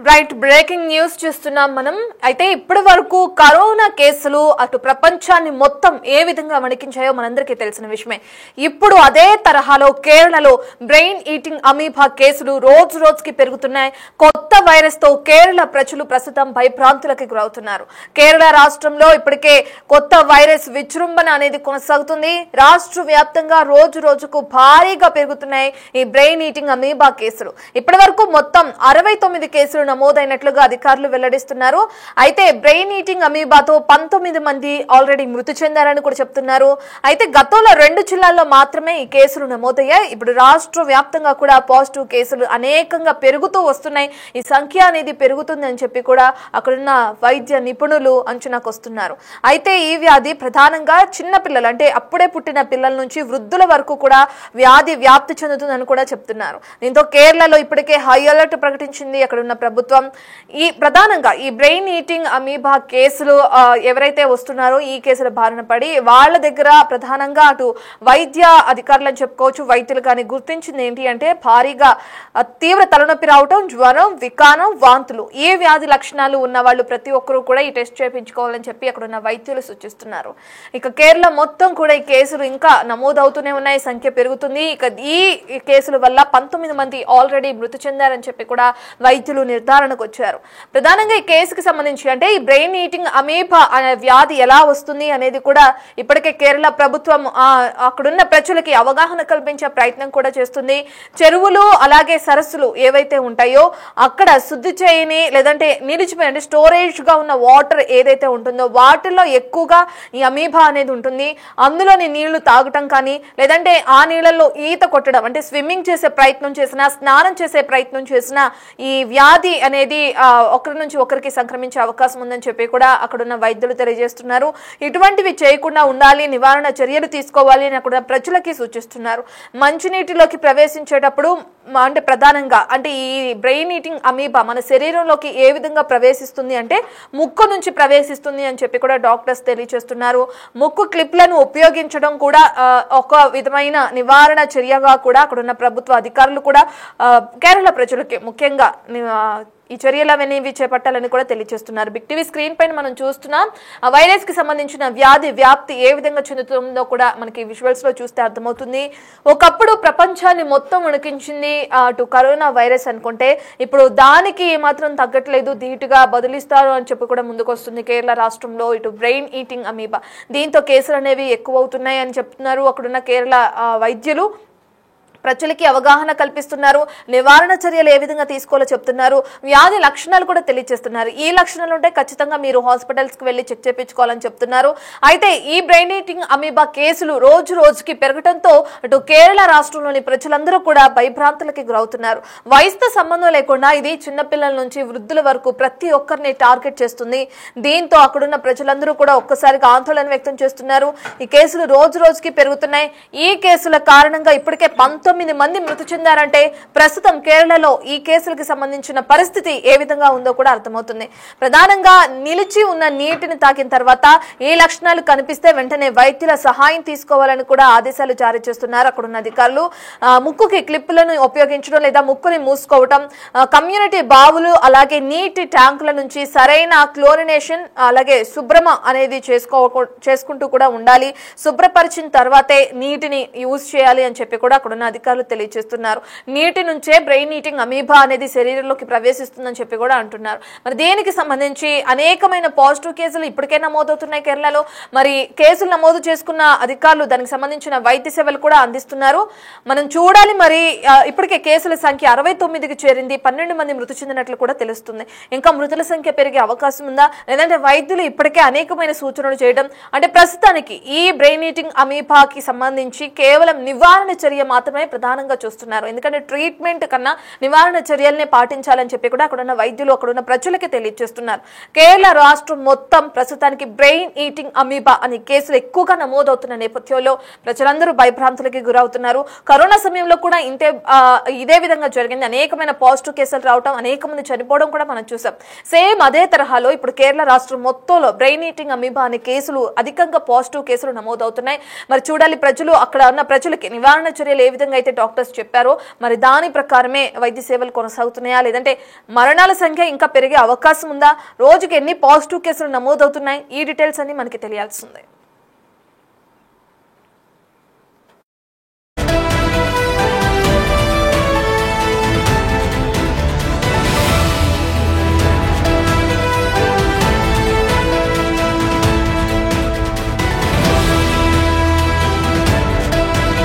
Right breaking news చూస్తున్నాం మనం. అయితే ఇప్పటి వరకు కరోనా కేసులు అటు ప్రపంచాన్ని మొత్తం ఏ విధంగా వణికించాయో మనందరికీ తెలిసిన విషయమే. ఇప్పుడు అదే తరహాలో కేరళలో బ్రెయిన్ ఈటింగ్ అమీబా కేసులు రోజు రోజుకి పెరుగుతున్నాయి. కొత్త వైరస్ తో కేరళ ప్రజలు ప్రస్తుతం భయభ్రాంతులకి గురవుతున్నారు. కేరళ రాష్ట్రంలో ఇప్పటికే కొత్త వైరస్ విజృంభణ అనేది కొనసాగుతుంది. రాష్ట్ర వ్యాప్తంగా రోజు రోజుకు భారీగా పెరుగుతున్నాయి ఈ బ్రెయిన్ ఈటింగ్ అమీబా కేసులు. ఇప్పటి వరకు మొత్తం 69 కేసులు నమోదైనట్లుగా అధికారులు వెల్లడిస్తున్నారు. అయితే బ్రెయిన్ ఈటింగ్ అమీబాతో 19 మంది ఆల్రెడీ మృతి చెందారని కూడా చెప్తున్నారు. అయితే గతంలో 2 జిల్లాల్లో మాత్రమే ఈ కేసులు నమోదయ్యాయి. ఇప్పుడు రాష్ట్ర వ్యాప్తంగా కూడా పాజిటివ్ కేసులు అనేకంగా పెరుగుతూ వస్తున్నాయి. ఈ సంఖ్య అనేది పెరుగుతుంది అని చెప్పి కూడా అక్కడున్న వైద్య నిపుణులు అంచనాకు వస్తున్నారు. అయితే ఈ వ్యాధి ప్రధానంగా చిన్న పిల్లలు అంటే అప్పుడే పుట్టిన పిల్లల నుంచి వృద్ధుల వరకు కూడా వ్యాధి వ్యాప్తి చెందుతుందని కూడా చెప్తున్నారు. దీంతో కేరళలో ఇప్పటికే హై అలర్ట్ ప్రకటించింది అక్కడున్న ప్రభుత్వం. ఈ ప్రధానంగా ఈ బ్రెయిన్ ఈటింగ్ అమీబా కేసులు ఎవరైతే వస్తున్నారో ఈ కేసుల బారిన పడి వాళ్ళ దగ్గర ప్రధానంగా అటు వైద్య అధికారులను చెప్పుకోవచ్చు, వైద్యులు కానీ గుర్తించింది ఏంటి అంటే భారీగా తీవ్ర తలనొప్పి రావటం, జ్వరం, వికారం, వాంతులు. ఈ వ్యాధి లక్షణాలు ఉన్న వాళ్ళు ప్రతి ఒక్కరూ కూడా ఈ టెస్ట్ చేయించుకోవాలని చెప్పి అక్కడ ఉన్న వైద్యులు సూచిస్తున్నారు. ఇక కేరళ మొత్తం కూడా ఈ కేసులు ఇంకా నమోదవుతూనే ఉన్నాయి, సంఖ్య పెరుగుతుంది. ఇక ఈ కేసుల వల్ల 19 మంది ఆల్రెడీ మృతి చెందారని చెప్పి కూడా వైద్యులు నిర్ధారణకు వచ్చారు. ప్రధానంగా ఈ కేసుకి సంబంధించి అంటే ఈ బ్రెయిన్ ఈటింగ్ అమీబా అనే వ్యాధి ఎలా వస్తుంది అనేది కూడా ఇప్పటికే కేరళ ప్రభుత్వం అక్కడున్న ప్రజలకి అవగాహన కల్పించే ప్రయత్నం కూడా చేస్తుంది. చెరువులు అలాగే సరస్సులు ఏవైతే ఉంటాయో అక్కడ శుద్ధి చేయని లేదంటే నిలిచిపోయి అంటే స్టోరేజ్ గా ఉన్న వాటర్ ఏదైతే ఉంటుందో వాటిల్లో ఎక్కువగా ఈ అమీబా అనేది ఉంటుంది. అందులోని నీళ్లు తాగటం కానీ లేదంటే ఆ నీళ్లలో ఈత కొట్టడం అంటే స్విమ్మింగ్ చేసే ప్రయత్నం చేసినా, స్నానం చేసే ప్రయత్నం చేసినా ఈ వ్యాధి అనేది ఒకరి నుంచి ఒకరికి సంక్రమించే అవకాశం ఉందని చెప్పి కూడా అక్కడున్న వైద్యులు తెలియజేస్తున్నారు. ఇటువంటివి చేయకుండా ఉండాలి, నివారణ చర్యలు తీసుకోవాలి అని అక్కడ ప్రజలకి సూచిస్తున్నారు. మంచినీటిలోకి ప్రవేశించేటప్పుడు అంటే ప్రధానంగా అంటే ఈ బ్రెయిన్ ఈటింగ్ అమీబా మన శరీరంలోకి ఏ విధంగా ప్రవేశిస్తుంది అంటే ముక్కు నుంచి ప్రవేశిస్తుంది అని చెప్పి కూడా డాక్టర్స్ తెలియజేస్తున్నారు. ముక్కు క్లిప్లను ఉపయోగించడం కూడా ఒక విధమైన నివారణ చర్యగా కూడా అక్కడున్న ప్రభుత్వ అధికారులు కూడా కేరళ ప్రజలకి ముఖ్యంగా ఈ చర్యలు అనేవి చేపట్టాలని కూడా తెలియజేస్తున్నారు. బిగ్ టీవీ స్క్రీన్ పైన మనం చూస్తున్నాం ఆ వైరస్ కి సంబంధించిన వ్యాధి వ్యాప్తి ఏ విధంగా చెందుతుందో కూడా మనకి విజువల్స్ లో చూస్తే అర్థమవుతుంది. ఒకప్పుడు ప్రపంచాన్ని మొత్తం వణికించింది అటు కరోనా వైరస్ అనుకుంటే ఇప్పుడు దానికి మాత్రం తగ్గట్లేదు, ధీటుగా బదిలిస్తారు అని చెప్పి కూడా ముందుకు వస్తుంది కేరళ రాష్ట్రంలో ఇటు బ్రెయిన్ ఈటింగ్ అమీబా. దీంతో కేసులు అనేవి ఎక్కువ అవుతున్నాయి అని చెప్తున్నారు అక్కడున్న కేరళ వైద్యులు. ప్రజలకి అవగాహన కల్పిస్తున్నారు, నివారణ చర్యలు ఏ విధంగా తీసుకోవాలో చెప్తున్నారు, వ్యాధి లక్షణాలు కూడా తెలియజేస్తున్నారు. ఈ లక్షణాలు ఉంటే ఖచ్చితంగా మీరు హాస్పిటల్స్ కి వెళ్లి చెక్ చేయించుకోవాలని చెప్తున్నారు. అయితే ఈ బ్రెయిన్ ఈటింగ్ అమీబా కేసులు రోజు రోజుకి పెరగడంతో అటు కేరళ రాష్ట్రంలోని ప్రజలందరూ కూడా భయభ్రాంతులకి గురవుతున్నారు. వయసుతో సంబంధం లేకుండా ఇది చిన్నపిల్లల నుంచి వృద్ధుల వరకు ప్రతి ఒక్కరిని టార్గెట్ చేస్తుంది. దీంతో అక్కడున్న ప్రజలందరూ కూడా ఒక్కసారిగా ఆందోళన వ్యక్తం చేస్తున్నారు. ఈ కేసులు రోజు రోజుకి పెరుగుతున్నాయి. ఈ కేసుల కారణంగా ఇప్పటికే 19 మంది మృతి చెందారంటే ప్రస్తుతం కేరళలో ఈ కేసులకు సంబంధించిన పరిస్థితి ఏ విధంగా ఉందో కూడా అర్థమవుతుంది. ప్రధానంగా నిలిచి ఉన్న నీటిని తాకిన తర్వాత ఏ లక్షణాలు కనిపిస్తే వెంటనే వైద్యుల సహాయం తీసుకోవాలని కూడా ఆదేశాలు జారీ చేస్తున్నారు అక్కడున్న అధికారులు. ముక్కుకి క్లిప్పులను ఉపయోగించడం లేదా ముక్కుని మూసుకోవటం, కమ్యూనిటీ బావులు అలాగే నీటి ట్యాంకుల నుంచి సరైన క్లోరినేషన్ అలాగే శుభ్రమ అనేది చేసుకుంటూ కూడా ఉండాలి. శుభ్రపరిచిన తర్వాతే నీటిని యూజ్ చేయాలి అని చెప్పి కూడా అక్కడున్న అధికారులు తెలియజేస్తున్నారు. నీటి నుంచే బ్రెయిన్ ఈటింగ్ అమీబా అనేది శరీరంలోకి ప్రవేశిస్తుందని చెప్పి కూడా అంటున్నారు. మరి దీనికి సంబంధించి అనేకమైన పాజిటివ్ కేసులు ఇప్పటికే నమోదవుతున్నాయి కేరళలో. మరి కేసులు నమోదు చేసుకున్న అధికారులు దానికి సంబంధించిన వైద్య సేవలు కూడా అందిస్తున్నారు. మనం చూడాలి. మరి ఇప్పటికే కేసుల సంఖ్య 69కి చేరింది. 12 మంది మృతి చెందినట్లు కూడా తెలుస్తుంది. ఇంకా మృతుల సంఖ్య పెరిగే అవకాశం ఉందా లేదంటే వైద్యులు ఇప్పటికే అనేకమైన సూచనలు చేయడం అంటే ప్రస్తుతానికి ఈ బ్రెయిన్ ఈటింగ్ అమీబాకి సంబంధించి కేవలం నివారణ చర్య మాత్రమే ప్రధానంగా చూస్తున్నారు. ఎందుకంటే ట్రీట్మెంట్ కన్నా నివారణ చర్యల్ని పాటించాలని చెప్పి కూడా అక్కడున్న వైద్యులు అక్కడున్న ప్రజలకి తెలియజేస్తున్నారు. కేరళ రాష్ట్రం మొత్తం ప్రస్తుతానికి బ్రెయిన్ ఈటింగ్ అమీబా అనే కేసులు ఎక్కువగా నమోదవుతున్న నేపథ్యంలో ప్రజలందరూ భయభ్రాంతులకి గురవుతున్నారు. కరోనా సమయంలో కూడా ఇదే విధంగా జరిగింది. అనేకమైన పాజిటివ్ కేసులు రావడం, అనేక మంది చనిపోవడం కూడా మనం చూసాం. సేమ్ అదే తరహాలో ఇప్పుడు కేరళ రాష్ట్రం మొత్తంలో బ్రెయిన్ ఈటింగ్ అమీబా అనే కేసులు అధికంగా పాజిటివ్ కేసులు నమోదవుతున్నాయి. మరి చూడాలి ప్రజలు అక్కడ ఉన్న ప్రజలకి నివారణ చర్యలు ఏ విధంగా అయితే డాక్టర్స్ చెప్పారో మరి దాని ప్రకారమే వైద్య సేవలు కొనసాగుతున్నాయా, లేదంటే మరణాల సంఖ్య ఇంకా పెరిగే అవకాశం ఉందా, రోజుకి ఎన్ని పాజిటివ్ కేసులు నమోదవుతున్నాయి, ఈ డీటెయిల్స్ అన్ని మనకి తెలియాల్సిందే.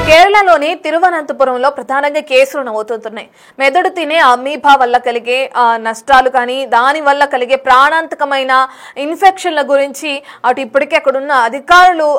కేరళలోని తిరువనంతపురంలో ప్రధానంగా కేసులు నమోదవుతున్నాయి. మెదడు తినే అమీబా వల్ల కలిగే నష్టాలు కానీ దాని వల్ల కలిగే ప్రాణాంతకమైన ఇన్ఫెక్షన్ల గురించి అటు ఇప్పటికే అక్కడున్న అధికారులు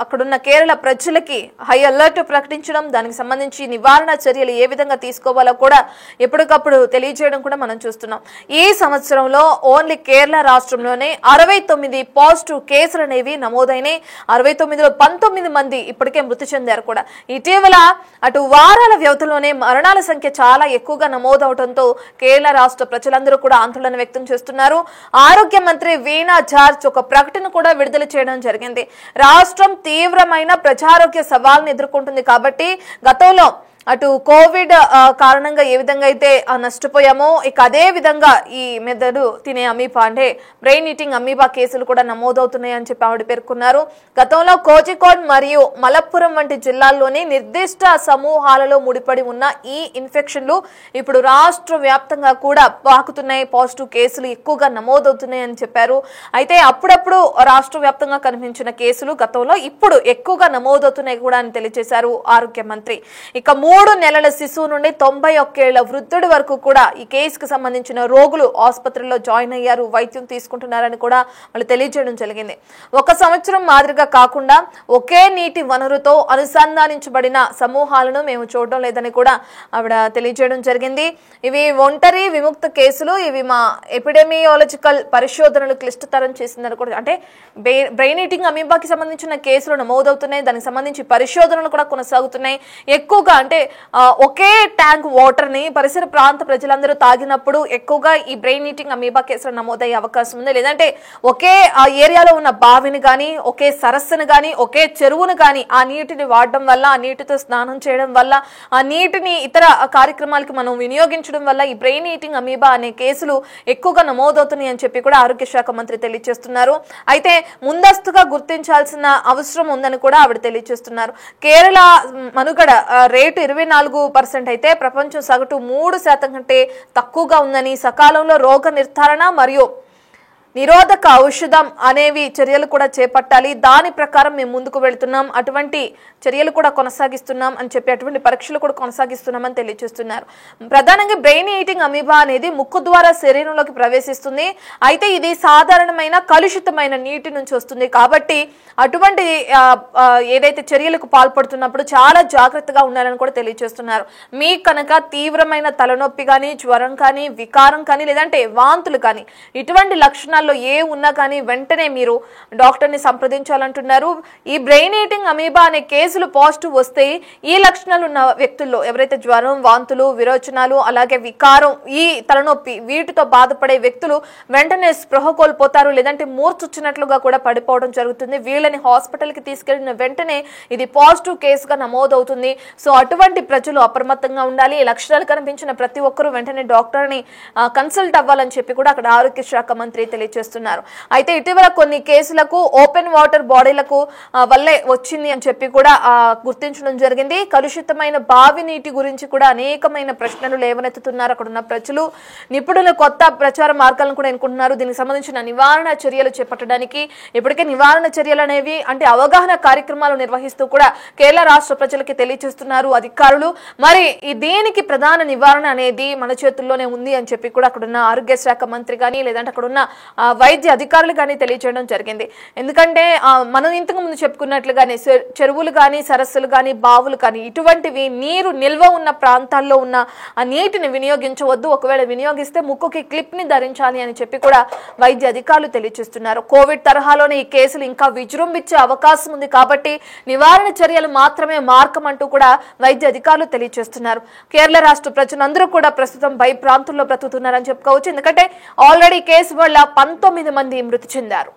అక్కడున్న కేరళ ప్రజలకి హై అలర్ట్ ప్రకటించడం, దానికి సంబంధించి నివారణ చర్యలు ఏ విధంగా తీసుకోవాలో కూడా ఎప్పటికప్పుడు తెలియజేయడం కూడా మనం చూస్తున్నాం. ఈ సంవత్సరంలో ఓన్లీ కేరళ రాష్ట్రంలోనే 69 పాజిటివ్ కేసులు అనేవి నమోదైనాయి. 69లో 19 మంది ఇప్పటికే మృతి చెందారు కూడా. ఇటీవల అటు వారాల వ్యవధిలోనే మరణాల సంఖ్య చాలా ఎక్కువగా నమోదవడంతో కేరళ రాష్ట్ర ప్రజలందరూ కూడా ఆందోళన వ్యక్తం చేస్తున్నారు. ఆరోగ్య మంత్రి వీణా జార్జ్ ఒక ప్రకటన కూడా విడుదల చేయడం జరిగింది. రాష్ట్రం తీవ్రమైన ప్రజారోగ్య సవాల్ని ఎదుర్కొంటుంది కాబట్టి గతంలో అటు కోవిడ్ కారణంగా ఏ విధంగా అయితే నష్టపోయామో ఇక అదే విధంగా ఈ మెదడు తినే అమీబా అంటే బ్రెయిన్ ఈటింగ్ అమీబా కేసులు కూడా నమోదవుతున్నాయి అని చెప్పి ఆవిడ పేర్కొన్నారు. గతంలో కోజికోడ్ మరియు మలప్పురం వంటి జిల్లాల్లోని నిర్దిష్ట సమూహాలలో ముడిపడి ఉన్న ఈ ఇన్ఫెక్షన్లు ఇప్పుడు రాష్ట్ర వ్యాప్తంగా కూడా పాకుతున్నాయి. పాజిటివ్ కేసులు ఎక్కువగా నమోదవుతున్నాయి అని చెప్పారు. అయితే అప్పుడప్పుడు రాష్ట్ర వ్యాప్తంగా కనిపించిన కేసులు గతంలో ఇప్పుడు ఎక్కువగా నమోదవుతున్నాయి కూడా అని తెలియజేశారు ఆరోగ్య మంత్రి. ఇక 3 నెలల శిశువు నుండి 91 ఏళ్ల వృద్ధుడి వరకు కూడా ఈ కేసుకు సంబంధించిన రోగులు ఆసుపత్రిలో జాయిన్ అయ్యారు, వైద్యం తీసుకుంటున్నారని కూడా వాళ్ళు తెలియజేయడం జరిగింది. 1 సంవత్సరం మాదిరిగా కాకుండా ఒకే నీటి వనరుతో అనుసంధానించబడిన సమూహాలను మేము చూడడం లేదని కూడా ఆవిడ తెలియజేయడం జరిగింది. ఇవి ఒంటరి విముక్త కేసులు, ఇవి మా ఎపిడెమియాలజికల్ పరిశోధనలు క్లిష్టతరం చేసిందని కూడా, అంటే బ్రెయిన్ ఈటింగ్ అమీబాకి సంబంధించిన కేసులు నమోదవుతున్నాయి, దానికి సంబంధించి పరిశోధనలు కూడా కొనసాగుతున్నాయి. ఎక్కువగా అంటే ఒకే ట్యాంక్ వాటర్ ని పరిసర ప్రాంత ప్రజలందరూ తాగినప్పుడు ఎక్కువగా ఈ బ్రెయిన్ ఈటింగ్ అమీబా కేసులు నమోదయ్యే అవకాశం ఉంది. లేదంటే ఒకే ఏరియాలో ఉన్న బావిని కానీ, ఒకే సరస్సును కానీ, ఒకే చెరువును కానీ ఆ నీటిని వాడడం వల్ల, ఆ నీటితో స్నానం చేయడం వల్ల, ఆ నీటిని ఇతర కార్యక్రమాలకి మనం వినియోగించడం వల్ల ఈ బ్రెయిన్ ఈటింగ్ అమీబా అనే కేసులు ఎక్కువగా నమోదవుతున్నాయి అని చెప్పి కూడా ఆరోగ్య శాఖ మంత్రి తెలియజేస్తున్నారు. అయితే ముందస్తుగా గుర్తించాల్సిన అవసరం ఉందని కూడా ఆవిడ తెలియజేస్తున్నారు. కేరళ మనుగడ రేటు 24% అయితే ప్రపంచం సగటు 3% కంటే తక్కువగా ఉందని, సకాలంలో రోగ నిర్ధారణ మరియు నిరోధక ఔషధం అనేవి చర్యలు కూడా చేపట్టాలి, దాని ప్రకారం మేము ముందుకు వెళ్తున్నాం, అటువంటి చర్యలు కూడా కొనసాగిస్తున్నాం అని చెప్పి అటువంటి పరీక్షలు కూడా కొనసాగిస్తున్నామని తెలియజేస్తున్నారు. ప్రధానంగా బ్రెయిన్ ఈటింగ్ అమీబా అనేది ముక్కు ద్వారా శరీరంలోకి ప్రవేశిస్తుంది. అయితే ఇది సాధారణమైన కలుషితమైన నీటి నుంచి వస్తుంది కాబట్టి అటువంటి ఏదైతే చర్యలకు పాల్పడుతున్నప్పుడు చాలా జాగ్రత్తగా ఉండాలని కూడా తెలియజేస్తున్నారు. మీ కనుక తీవ్రమైన తలనొప్పి కానీ, జ్వరం కానీ, వికారం కానీ, లేదంటే వాంతులు కానీ ఇటువంటి లక్షణాలు ఏ ఉన్నా కానీ వెంటనే మీరు డాక్టర్ని సంప్రదించాలంటున్నారు. ఈ బ్రెయిన్ ఈటింగ్ అమీబా అనే కేసులు పాజిటివ్ వస్తే ఈ లక్షణాలు ఉన్న వ్యక్తుల్లో ఎవరైతే జ్వరం, వాంతులు, విరోచనాలు, అలాగే వికారం, ఈ తలనొప్పి వీటితో బాధపడే వ్యక్తులు వెంటనే స్పృహ కోల్పోతారు, లేదంటే మూర్చొచ్చినట్లుగా కూడా పడిపోవడం జరుగుతుంది. వీళ్ళని హాస్పిటల్కి తీసుకెళ్లిన వెంటనే ఇది పాజిటివ్ కేసుగా నమోదవుతుంది. సో అటువంటి ప్రజలు అప్రమత్తంగా ఉండాలి. ఈ లక్షణాలు కనిపించిన ప్రతి ఒక్కరూ వెంటనే డాక్టర్ని కన్సల్ట్ అవ్వాలని చెప్పి కూడా అక్కడ ఆరోగ్య శాఖ మంత్రి తెలియజేస్తున్నారు. అయితే ఇటీవల కొన్ని కేసులకు ఓపెన్ వాటర్ బాడీలకు వల్లే వచ్చింది అని చెప్పి కూడా గుర్తించడం జరిగింది. కలుషితమైన బావి నీటి గురించి కూడా అనేకమైన ప్రశ్నలు లేవనెత్తుతున్నారు అక్కడ ఉన్న ప్రజలు. నిపుణులు కొత్త ప్రచార మార్గాలను కూడా ఎన్నుకుంటున్నారు. దీనికి సంబంధించిన నివారణ చర్యలు చేపట్టడానికి ఇప్పటికే నివారణ చర్యలు అనేవి అంటే అవగాహన కార్యక్రమాలు నిర్వహిస్తూ కూడా కేరళ రాష్ట్ర ప్రజలకి తెలియజేస్తున్నారు అధికారులు. మరి దీనికి ప్రధాన నివారణ అనేది మన చేతుల్లోనే ఉంది అని చెప్పి కూడా అక్కడున్న ఆరోగ్య శాఖ మంత్రి కానీ, లేదంటే అక్కడున్న వైద్య అధికారులు కానీ తెలియజేయడం జరిగింది. ఎందుకంటే మనం ఇంతకు ముందు చెప్పుకున్నట్లుగానే చెరువులు కానీ, సరస్సులు కానీ, బావులు కానీ ఇటువంటివి నీరు నిల్వ ఉన్న ప్రాంతాల్లో ఉన్న ఆ నీటిని వినియోగించవద్దు. ఒకవేళ వినియోగిస్తే ముక్కుకి క్లిప్ ని ధరించాలి అని చెప్పి కూడా వైద్య అధికారులు తెలియజేస్తున్నారు. కోవిడ్ తరహాలోనే ఈ కేసులు ఇంకా విజృంభించే అవకాశం ఉంది కాబట్టి నివారణ చర్యలు మాత్రమే మార్గం అంటూ కూడా వైద్య అధికారులు తెలియజేస్తున్నారు. కేరళ రాష్ట్ర ప్రజలందరూ కూడా ప్రస్తుతం భయప్రాంతుల్లో బ్రతుకుతున్నారని చెప్పుకోవచ్చు. ఎందుకంటే ఆల్రెడీ కేసు వల్ల 19 మంది మృతి చెందారు.